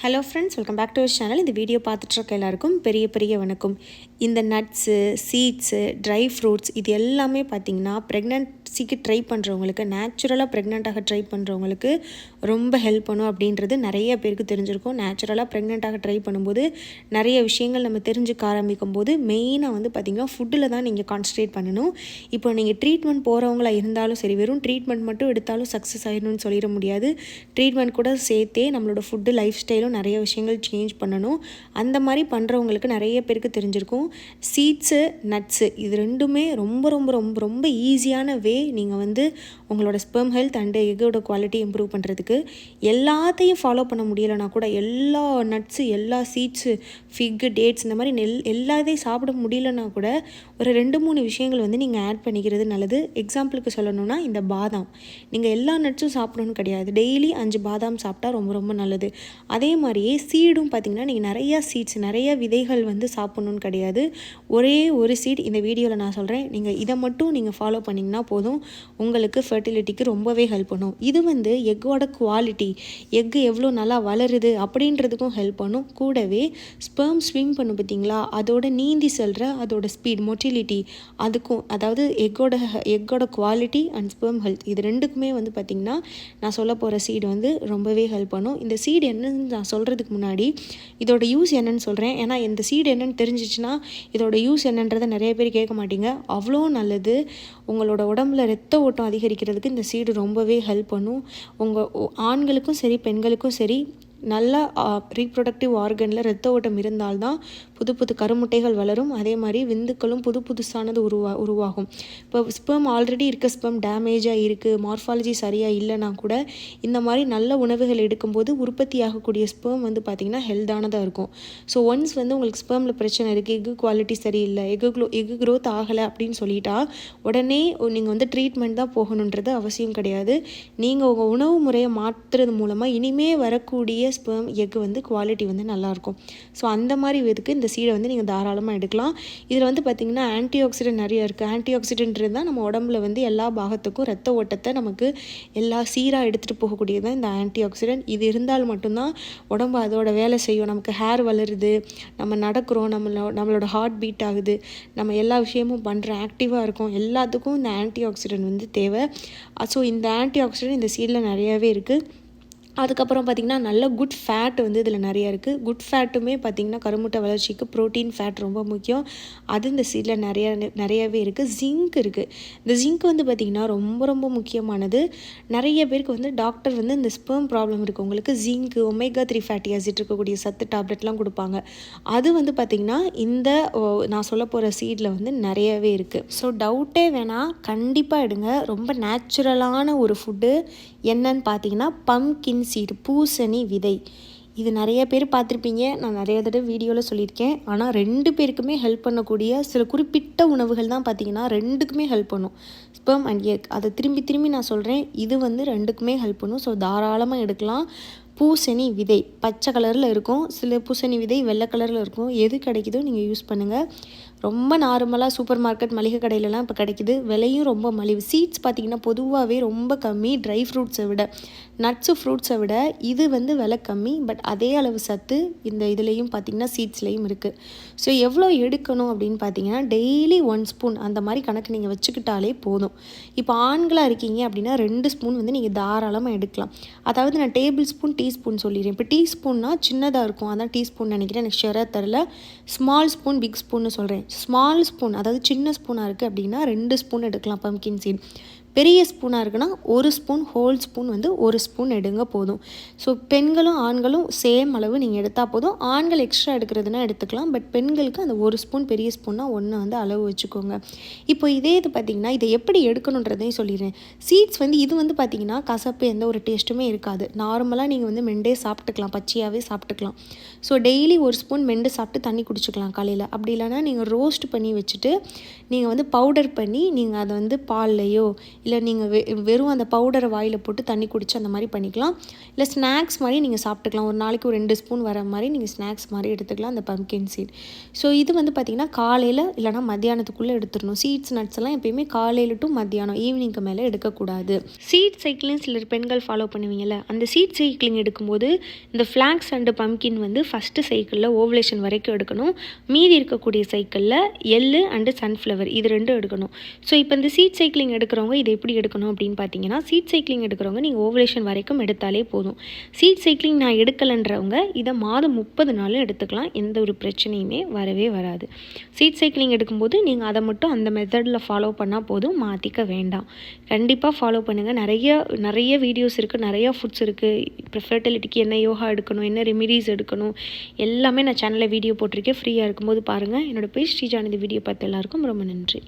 Hello friends, welcome back to our channel. இந்த video பார்த்துட்ருக்க எல்லாருக்கும் பெரிய பெரிய வணக்கம். இந்த நட்ஸு, சீட்ஸு, ட்ரை ஃப்ரூட்ஸ் இது எல்லாமே பார்த்திங்கன்னா ப்ரெக்னன்சிக்கு ட்ரை பண்ணுறவங்களுக்கு, நேச்சுரலாக ப்ரெக்னென்ட்டாக ட்ரை பண்ணுறவங்களுக்கு ரொம்ப ஹெல்ப் பண்ணும் அப்படின்றது நிறைய பேருக்கு தெரிஞ்சிருக்கும். நேச்சுரலாக ப்ரெக்னென்ட்டாக ட்ரை பண்ணும்போது நிறைய விஷயங்கள் நம்ம தெரிஞ்சுக்க ஆரம்பிக்கும் போது மெயினாக வந்து பார்த்திங்கன்னா ஃபுட்டில் தான் நீங்கள் கான்சன்ட்ரேட் பண்ணணும். இப்போ நீங்கள் ட்ரீட்மெண்ட் போகிறவங்களா இருந்தாலும் சரி, வெறும் ட்ரீட்மெண்ட் மட்டும் எடுத்தாலும் சக்ஸஸ் ஆகிடணும்னு சொல்லிட முடியாது. ட்ரீட்மெண்ட் கூட சேர்த்தே நம்மளோட ஃபுட்டு, லைஃப் ஸ்டைலும் நிறைய விஷயங்கள் சேஞ்ச் பண்ணணும். அந்த மாதிரி பண்ணுறவங்களுக்கு நிறைய பேருக்கு தெரிஞ்சிருக்கும். சீட்ஸு, நட்ஸு இது ரெண்டுமே ரொம்ப ரொம்ப ரொம்ப ரொம்ப ஈஸியான வே நீங்கள் வந்து உங்களோட ஸ்பெர்ம் ஹெல்த் அண்டு எக்கோட குவாலிட்டி இம்ப்ரூவ் பண்ணுறதுக்கு. எல்லாத்தையும் ஃபாலோ பண்ண முடியலைனா கூட எல்லா நட்ஸு, எல்லா சீட்ஸு, ஃபிக்கு, டேட்ஸ் இந்த மாதிரி எல்லாத்தையும் சாப்பிட முடியலனா கூட ஒரு 2-3 விஷயங்கள் வந்து நீங்கள் ஆட் பண்ணிக்கிறது நல்லது. எக்ஸாம்பிளுக்கு சொல்லணும்னா இந்த பாதாம், நீங்கள் எல்லா நட்ஸும் சாப்பிடணும்னு கிடையாது. டெய்லி 5 பாதாம் சாப்பிட்டா ரொம்ப ரொம்ப நல்லது. அதே மாதிரியே சீடும் பார்த்திங்கன்னா நீங்கள் நிறையா சீட்ஸ், நிறைய விதைகள் வந்து சாப்பிட்ணுன்னு கிடையாது. ஒரே ஒரு சீட் இந்த வீடியோவில் நான் சொல்கிறேன். நீங்கள் இதை மட்டும் நீங்கள் ஃபாலோ பண்ணிங்கன்னா போதும், உங்களுக்கு ஃபர்டிலிட்டிக்கு ரொம்பவே ஹெல்ப் பண்ணும். இது வந்து எக்கோட குவாலிட்டி, எக்கு எவ்வளோ நல்லா வளருது அப்படின்றதுக்கும் ஹெல்ப் பண்ணும். கூடவே ஸ்பெர்ம் ஸ்விம் பண்ணும் பார்த்திங்களா, அதோட நீந்தி செல்கிற அதோட ஸ்பீட், மொட்டிலிட்டி, அதுக்கும், அதாவது எக்கோட குவாலிட்டி அண்ட் ஸ்பெர்ம் ஹெல்த் இது ரெண்டுக்குமே வந்து பார்த்திங்கன்னா நான் சொல்ல போகிற சீடு வந்து ரொம்பவே ஹெல்ப் பண்ணும். இந்த சீடு என்னன்னு நான் சொல்கிறதுக்கு முன்னாடி இதோட யூஸ் என்னன்னு சொல்கிறேன். ஏன்னா இந்த சீடு என்னன்னு தெரிஞ்சிச்சுன்னா இதோட யூஸ் என்னன்றதை நிறைய பேர் கேட்க மாட்டீங்க. அவ்வளோ நல்லது. உங்களோட உடம்புல ரத்த ஓட்டம் அதிகரிக்கிறதுக்கு இந்த சீடு ரொம்பவே ஹெல்ப் பண்ணும். உங்கள் ஆண்களுக்கும் சரி பெண்களுக்கும் சரி நல்லா ரீப்ரொடக்டிவ் ஆர்கனில் ரத்த ஓட்டம் இருந்தால்தான் புது புது கருமுட்டைகள் வளரும். அதே மாதிரி விந்துக்களும் புதுசானது உருவாகும். இப்போ ஸ்பெர்ம் ஆல்ரெடி இருக்க ஸ்பெர்ம் டேமேஜாக இருக்குது, மார்ஃபாலஜி சரியாக இல்லைனா கூட இந்த மாதிரி நல்ல உணவுகள் எடுக்கும்போது உற்பத்தி ஆகக்கூடிய ஸ்பெர்ம் வந்து பார்த்திங்கன்னா ஹெல்த்தானதாக இருக்கும். ஸோ ஒன்ஸ் வந்து உங்களுக்கு ஸ்பெர்மில் பிரச்சனை இருக்குது, எக்கு குவாலிட்டி சரியில்லை, எக்கு க்ரோத் ஆகலை அப்படின்னு சொல்லிட்டா உடனே நீங்கள் வந்து ட்ரீட்மெண்ட் தான் போகணுன்றது அவசியம் கிடையாது. நீங்கள் உங்கள் உணவு முறையை மாற்றுறது மூலமாக இனிமே வரக்கூடிய ஸ்பெர்ம் எக்கு வந்து குவாலிட்டி வந்து நல்லாயிருக்கும். ஸோ அந்த மாதிரி இதுக்கு இந்த சீடை வந்து நீங்கள் தாராளமாக எடுக்கலாம். இதில் வந்து பார்த்திங்கன்னா ஆன்டி ஆக்சிடென்ட் நிறைய இருக்குது. ஆன்டி ஆக்சிடென்ட் இருந்தால் நம்ம உடம்புல வந்து எல்லா பாகத்துக்கும் ரத்த ஓட்டத்தை நமக்கு எல்லா சீராக எடுத்துகிட்டு போகக்கூடியது தான் இந்த ஆன்டி ஆக்சிடென்ட். இது இருந்தால் மட்டும்தான் உடம்பு அதோட வேலை செய்யும். நமக்கு ஹேர் வளருது, நம்ம நடக்கிறோம், நம்மளோட ஹார்ட் பீட் ஆகுது, நம்ம எல்லா விஷயமும் பண்ணுறோம், ஆக்டிவாக இருக்கும். எல்லாத்துக்கும் இந்த ஆன்டி ஆக்சிடென்ட் வந்து தேவை. ஸோ இந்த ஆன்டி ஆக்சிடென்ட் இந்த சீடில் நிறையாவே இருக்குது. அதுக்கப்புறம் பார்த்திங்கன்னா நல்ல குட் ஃபேட் வந்து இதில் நிறையா இருக்குது. குட் ஃபேட்டுமே பார்த்திங்கன்னா கருமுட்டை வளர்ச்சிக்கு ப்ரோட்டீன் ஃபேட் ரொம்ப முக்கியம். அது இந்த சீடில் நிறையாவே இருக்குது. ஜிங்க் இருக்குது. இந்த ஜிங்க் வந்து பார்த்திங்கன்னா ரொம்ப ரொம்ப முக்கியமானது. நிறைய பேருக்கு வந்து டாக்டர் வந்து இந்த ஸ்பெர்ம் ப்ராப்ளம் இருக்கவங்களுக்கு ஜிங்க்கு, ஒமேகா 3 ஃபேட்டி ஆசிட் இருக்கக்கூடிய சத்து டேப்லெட்லாம் கொடுப்பாங்க. அது வந்து பார்த்திங்கன்னா இந்த நான் சொல்ல போகிற சீடில் வந்து நிறையவே இருக்குது. ஸோ டவுட்டே வேணாம், கண்டிப்பாக எடுங்க. ரொம்ப நேச்சுரலான ஒரு ஃபுட்டு என்னன்னு பார்த்தீங்கன்னா பம்கின் சீடு, பூசணி விதை. இது நிறைய பேர் பார்த்துருப்பீங்க, நான் நிறைய தடவை வீடியோவில் சொல்லியிருக்கேன். ஆனால் 2 பேருக்குமே ஹெல்ப் பண்ணக்கூடிய சில குறிப்பிட்ட உணவுகள் தான் பார்த்திங்கன்னா 2க்குமே ஹெல்ப் பண்ணும். ஸ்பெர்ம் அண்ட் எக், அதை திரும்பி நான் சொல்கிறேன், இது வந்து 2க்குமே ஹெல்ப் பண்ணும். ஸோ தாராளமாக எடுக்கலாம். பூசணி விதை பச்சை கலரில் இருக்கும், சில பூசணி விதை வெள்ளை கலரில் இருக்கும். எது கிடைக்குதோ நீங்கள் யூஸ் பண்ணுங்கள். ரொம்ப நார்மலாக சூப்பர் மார்க்கெட், மளிகை கடையிலலாம் இப்போ கிடைக்குது. விலையும் ரொம்ப மலிவு. சீட்ஸ் பார்த்திங்கன்னா பொதுவாகவே ரொம்ப கம்மி. ட்ரை ஃப்ரூட்ஸை விட, நட்ஸு ஃப்ரூட்ஸை விட இது வந்து விலை கம்மி. பட் அதே அளவு சத்து இந்த இதுலேயும் பார்த்திங்கன்னா சீட்ஸ்லேயும் இருக்குது. ஸோ எவ்வளோ எடுக்கணும் அப்படின்னு பார்த்தீங்கன்னா டெய்லி 1 ஸ்பூன் அந்த மாதிரி கணக்கு நீங்கள் வச்சுக்கிட்டாலே போதும். இப்போ ஆண்களாக இருக்கீங்க அப்படின்னா 2 ஸ்பூன் வந்து நீங்கள் தாராளமாக எடுக்கலாம். அதாவது நான் டேபிள் ஸ்பூன், டீஸ்பூன் சொல்லிடுறேன். இப்போ டீஸ்பூன்னா சின்னதாக இருக்கும், அதான் டீஸ்பூன் நினைக்கிறேன், எனக்கு ஷுவராக தெரில. ஸ்மால் ஸ்பூன், பிக் ஸ்பூன்னு சொல்கிறேன். ஸ்மால் ஸ்பூன் அதாவது சின்ன ஸ்பூனாக இருக்குது அப்படின்னா 2 ஸ்பூன் எடுக்கலாம் பம்கின் சீட். பெரிய ஸ்பூனாக இருக்குன்னா 1 ஸ்பூன், ஹோல் ஸ்பூன் வந்து 1 ஸ்பூன் எடுங்க போதும். ஸோ பெண்களும் ஆண்களும் சேம் அளவு நீங்கள் எடுத்தால் போதும். ஆண்கள் எக்ஸ்ட்ரா எடுக்கிறதுனா எடுத்துக்கலாம். பட் பெண்களுக்கு அந்த 1 ஸ்பூன், பெரிய ஸ்பூன்னா 1 வந்து அளவு வச்சுக்கோங்க. இப்போ இது பார்த்திங்கன்னா இதை எப்படி எடுக்கணுன்றதையும் சொல்லிடுறேன். சீட்ஸ் வந்து இது வந்து பார்த்திங்கன்னா கசப்பு எந்த ஒரு டேஸ்ட்டுமே இருக்காது. நார்மலாக நீங்கள் வந்து மெண்டே சாப்பிட்டுக்கலாம், பச்சையாகவே சாப்பிட்டுக்கலாம். ஸோ டெய்லி 1 ஸ்பூன் மெண்டு சாப்பிட்டு தண்ணி குடிச்சிக்கலாம் காலையில். அப்படி இல்லைனா நீங்கள் ரோஸ்ட் பண்ணி வச்சுட்டு நீங்கள் வந்து பவுடர் பண்ணி நீங்கள் அதை வந்து பால்லையோ இல்லை நீங்கள் வெறும் அந்த பவுடரை வாயில் போட்டு தண்ணி குடிச்சு அந்த மாதிரி பண்ணிக்கலாம். இல்லை ஸ்நாக்ஸ் மாதிரி நீங்கள் சாப்பிட்டுக்கலாம். ஒரு நாளைக்கு ஒரு 2 ஸ்பூன் வர மாதிரி நீங்கள் ஸ்நாக்ஸ் மாதிரி எடுத்துக்கலாம் அந்த பம்ப்கின் சீட். ஸோ இது வந்து பார்த்திங்கன்னா காலையில் இல்லைனா மத்தியானத்துக்குள்ளே எடுத்துடணும். சீட்ஸ் நட்ஸ் எல்லாம் எப்பயுமே காலையில் டு மத்தியானம் ஈவினிங்க்கு மேலே எடுக்கக்கூடாது. சீட் சைக்கிளிங் சிலர் பெண்கள் ஃபாலோ பண்ணுவீங்கள்ல, அந்த சீட் சைக்கிளிங் எடுக்கும்போது இந்த ஃப்ளாக்ஸ் அண்டு பம்ப்கின் வந்து ஃபஸ்ட்டு சைக்கிளில் ஓவலேஷன் வரைக்கும் எடுக்கணும். மீதி இருக்கக்கூடிய சைக்கிளில் எள்ளு அண்டு சன்ஃப்ளவர் இது 2 எடுக்கணும். ஸோ இப்போ இந்த சீட் சைக்கிளிங் எடுக்கிறவங்க இதை எப்படி எடுக்கணும் அப்படின்னு பார்த்தீங்கன்னா, சீட் சைக்கிளிங் எடுக்கிறவங்க நீங்கள் ஓவலேஷன் வரைக்கும் எடுத்தாலே போதும். சீட் சைக்கிளிங் நான் எடுக்கலைன்றவங்க இதை மாதம் 30 நாளும் எடுத்துக்கலாம். எந்த ஒரு பிரச்சனையுமே வரவே வராது. சீட் சைக்கிளிங் எடுக்கும்போது நீங்கள் அதை மட்டும் அந்த மெத்தடில் ஃபாலோ பண்ணால் போதும், மாற்றிக்க வேண்டாம். கண்டிப்பாக ஃபாலோ பண்ணுங்கள். நிறைய வீடியோஸ் இருக்குது, நிறையா ஃபுட்ஸ் இருக்குது. இப்போ ஃபெர்டிலிட்டிக்கு என்ன யோகா எடுக்கணும், என்ன ரெமிடிஸ் எடுக்கணும், எல்லாமே நான் சேனலில் வீடியோ போட்டிருக்கேன். ஃப்ரீயாக இருக்கும்போது பாருங்கள். என்னோடய பேஜ் ஸ்ரீஜானி வீடியோ பார்த்து எல்லாருக்கும் ரொம்ப நன்றி.